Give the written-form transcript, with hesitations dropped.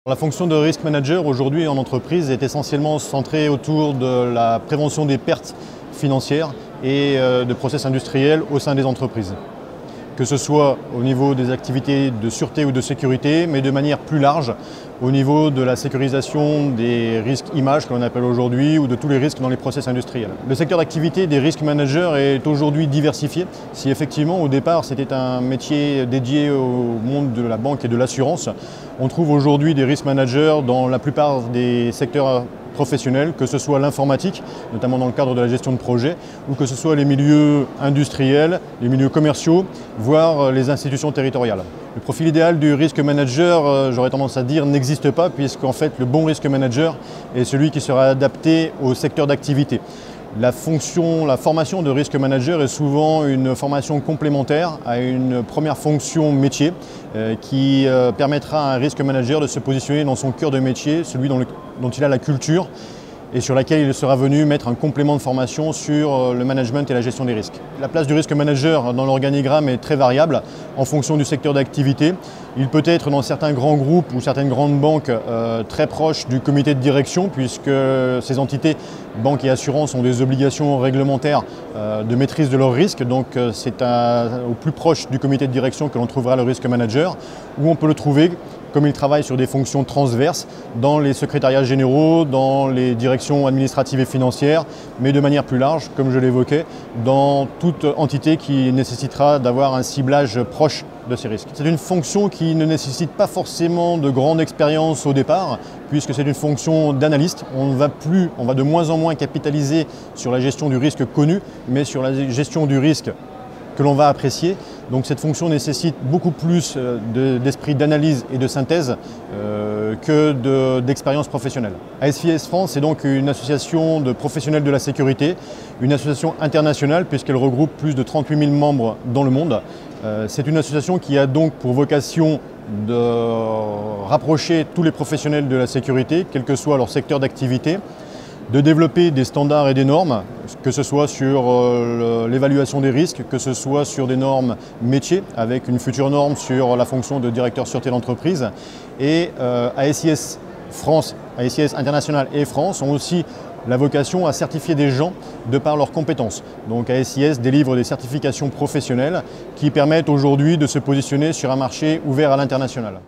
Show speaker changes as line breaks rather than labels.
La fonction de risk manager aujourd'hui en entreprise est essentiellement centrée autour de la prévention des pertes financières et de process industriels au sein des entreprises. Que ce soit au niveau des activités de sûreté ou de sécurité, mais de manière plus large, au niveau de la sécurisation des risques images que l'on appelle aujourd'hui ou de tous les risques dans les process industriels. Le secteur d'activité des risk managers est aujourd'hui diversifié. Si effectivement au départ c'était un métier dédié au monde de la banque et de l'assurance, on trouve aujourd'hui des risk managers dans la plupart des secteurs professionnels, que ce soit l'informatique, notamment dans le cadre de la gestion de projet, ou que ce soit les milieux industriels, les milieux commerciaux, voire les institutions territoriales. Le profil idéal du risk manager, j'aurais tendance à dire, n'existe pas, puisqu'en fait le bon risk manager est celui qui sera adapté au secteur d'activité. La formation de risk manager est souvent une formation complémentaire à une première fonction métier qui permettra à un risk manager de se positionner dans son cœur de métier, celui dont il a la culture et sur laquelle il sera venu mettre un complément de formation sur le management et la gestion des risques. La place du risk manager dans l'organigramme est très variable en fonction du secteur d'activité. Il peut être dans certains grands groupes ou certaines grandes banques très proches du comité de direction, puisque ces entités, banques et assurances, ont des obligations réglementaires de maîtrise de leurs risques. Donc c'est au plus proche du comité de direction que l'on trouvera le risk manager, où on peut le trouver comme il travaille sur des fonctions transverses dans les secrétariats généraux, dans les directions administratives et financières, mais de manière plus large, comme je l'évoquais, dans toute entité qui nécessitera d'avoir un ciblage proche de ces risques. C'est une fonction qui ne nécessite pas forcément de grande expérience au départ, puisque c'est une fonction d'analyste. On va de moins en moins capitaliser sur la gestion du risque connu, mais sur la gestion du risque que l'on va apprécier. Donc cette fonction nécessite beaucoup plus d'esprit d'analyse et de synthèse que d'expérience professionnelle. ASFIS France est donc une association de professionnels de la sécurité, une association internationale puisqu'elle regroupe plus de 38 000 membres dans le monde. C'est une association qui a donc pour vocation de rapprocher tous les professionnels de la sécurité, quel que soit leur secteur d'activité, de développer des standards et des normes, que ce soit sur l'évaluation des risques, que ce soit sur des normes métiers, avec une future norme sur la fonction de directeur sûreté d'entreprise. Et ASIS France, ASIS International et France ont aussi la vocation à certifier des gens de par leurs compétences. Donc ASIS délivre des certifications professionnelles qui permettent aujourd'hui de se positionner sur un marché ouvert à l'international.